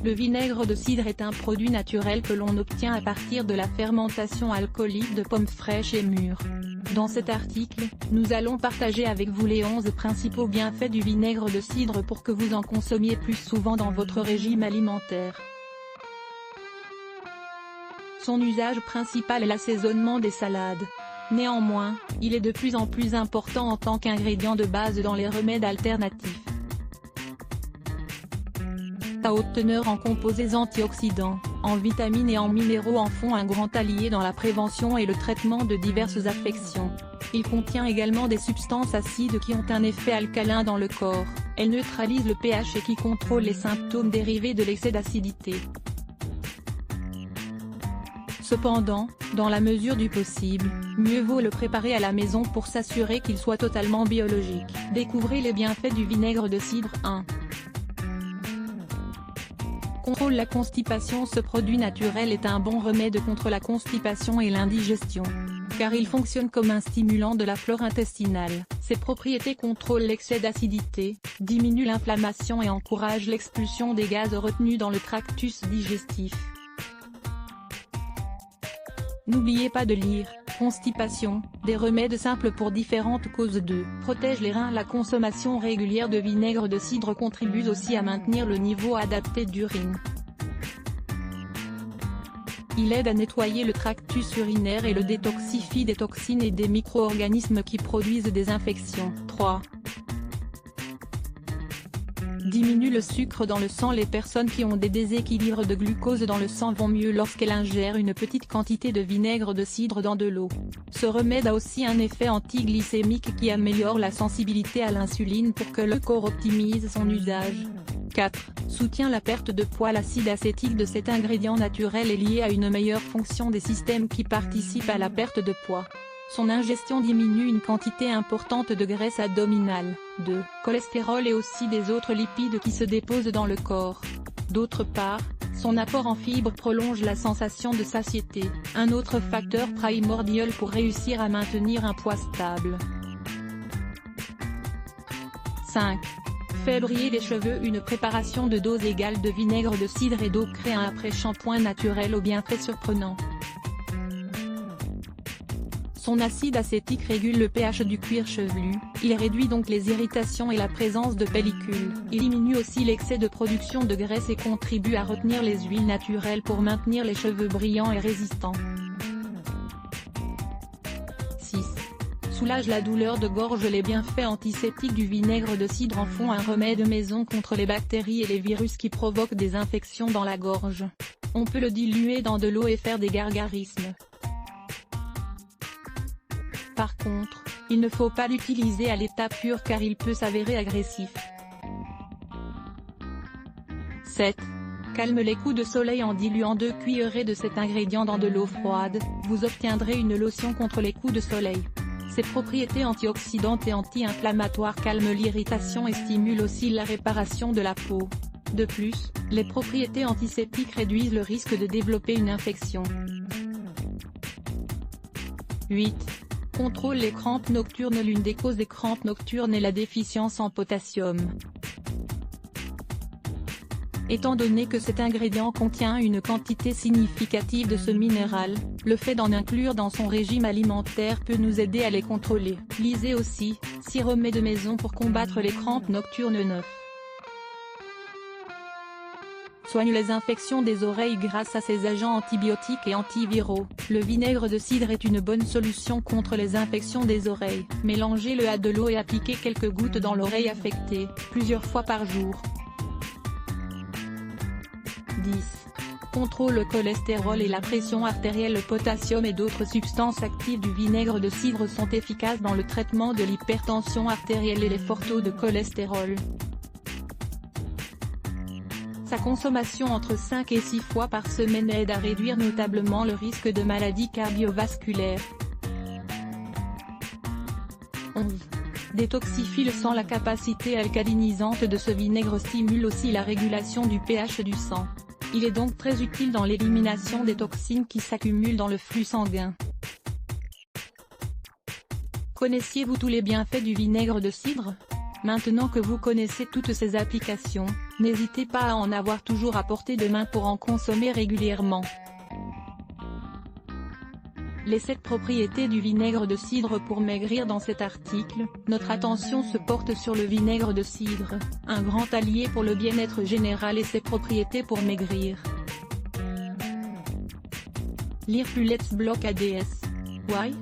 Le vinaigre de cidre est un produit naturel que l'on obtient à partir de la fermentation alcoolique de pommes fraîches et mûres. Dans cet article, nous allons partager avec vous les 11 principaux bienfaits du vinaigre de cidre pour que vous en consommiez plus souvent dans votre régime alimentaire. Son usage principal est l'assaisonnement des salades. Néanmoins, il est de plus en plus important en tant qu'ingrédient de base dans les remèdes alternatifs. Sa haute teneur en composés antioxydants, en vitamines et en minéraux en font un grand allié dans la prévention et le traitement de diverses affections. Il contient également des substances acides qui ont un effet alcalin dans le corps, elles neutralisent le pH et qui contrôlent les symptômes dérivés de l'excès d'acidité. Cependant, dans la mesure du possible, mieux vaut le préparer à la maison pour s'assurer qu'il soit totalement biologique. Découvrez les bienfaits du vinaigre de cidre. 1. Contrôle la constipation. Ce produit naturel est un bon remède contre la constipation et l'indigestion, car il fonctionne comme un stimulant de la flore intestinale. Ses propriétés contrôlent l'excès d'acidité, diminuent l'inflammation et encouragent l'expulsion des gaz retenus dans le tractus digestif. N'oubliez pas de lire « Constipation, des remèdes simples pour différentes causes de protège les reins ». La consommation régulière de vinaigre de cidre contribue aussi à maintenir le niveau adapté d'urine. Il aide à nettoyer le tractus urinaire et le détoxifie des toxines et des micro-organismes qui produisent des infections. 3. Diminue le sucre dans le sang. Les personnes qui ont des déséquilibres de glucose dans le sang vont mieux lorsqu'elles ingèrent une petite quantité de vinaigre de cidre dans de l'eau. Ce remède a aussi un effet antiglycémique qui améliore la sensibilité à l'insuline pour que le corps optimise son usage. 4. Soutient la perte de poids. L'acide acétique de cet ingrédient naturel est lié à une meilleure fonction des systèmes qui participent à la perte de poids. Son ingestion diminue une quantité importante de graisse abdominale, de cholestérol et aussi des autres lipides qui se déposent dans le corps. D'autre part, son apport en fibres prolonge la sensation de satiété, un autre facteur primordial pour réussir à maintenir un poids stable. 5. Fait briller les cheveux. Une préparation de dose égale de vinaigre de cidre et d'eau crée un après-shampoing naturel aux bienfaits surprenants. Son acide acétique régule le pH du cuir chevelu, il réduit donc les irritations et la présence de pellicules. Il diminue aussi l'excès de production de graisse et contribue à retenir les huiles naturelles pour maintenir les cheveux brillants et résistants. 6. Soulage la douleur de gorge. Les bienfaits antiseptiques du vinaigre de cidre en font un remède maison contre les bactéries et les virus qui provoquent des infections dans la gorge. On peut le diluer dans de l'eau et faire des gargarismes. Par contre, il ne faut pas l'utiliser à l'état pur car il peut s'avérer agressif. 7. Calme les coups de soleil. En diluant 2 cuillerées de cet ingrédient dans de l'eau froide, vous obtiendrez une lotion contre les coups de soleil. Ses propriétés antioxydantes et anti-inflammatoires calment l'irritation et stimulent aussi la réparation de la peau. De plus, les propriétés antiseptiques réduisent le risque de développer une infection. 8. Contrôle les crampes nocturnes. L'une des causes des crampes nocturnes est la déficience en potassium. Étant donné que cet ingrédient contient une quantité significative de ce minéral, le fait d'en inclure dans son régime alimentaire peut nous aider à les contrôler. Lisez aussi, 6 remèdes de maison pour combattre les crampes nocturnes. 9. Soigne les infections des oreilles grâce à ses agents antibiotiques et antiviraux. Le vinaigre de cidre est une bonne solution contre les infections des oreilles. Mélangez-le à de l'eau et appliquez quelques gouttes dans l'oreille affectée, plusieurs fois par jour. 10. Contrôle le cholestérol et la pression artérielle. Le potassium et d'autres substances actives du vinaigre de cidre sont efficaces dans le traitement de l'hypertension artérielle et les forts taux de cholestérol. Sa consommation entre 5 et 6 fois par semaine aide à réduire notablement le risque de maladies cardiovasculaires. 11. Détoxifie le sang. La capacité alcalinisante de ce vinaigre stimule aussi la régulation du pH du sang. Il est donc très utile dans l'élimination des toxines qui s'accumulent dans le flux sanguin. Connaissiez-vous tous les bienfaits du vinaigre de cidre ? Maintenant que vous connaissez toutes ces applications, n'hésitez pas à en avoir toujours à portée de main pour en consommer régulièrement. Les 7 propriétés du vinaigre de cidre pour maigrir. Dans cet article, notre attention se porte sur le vinaigre de cidre, un grand allié pour le bien-être général et ses propriétés pour maigrir. Lire plus. Let's block ADS. Why?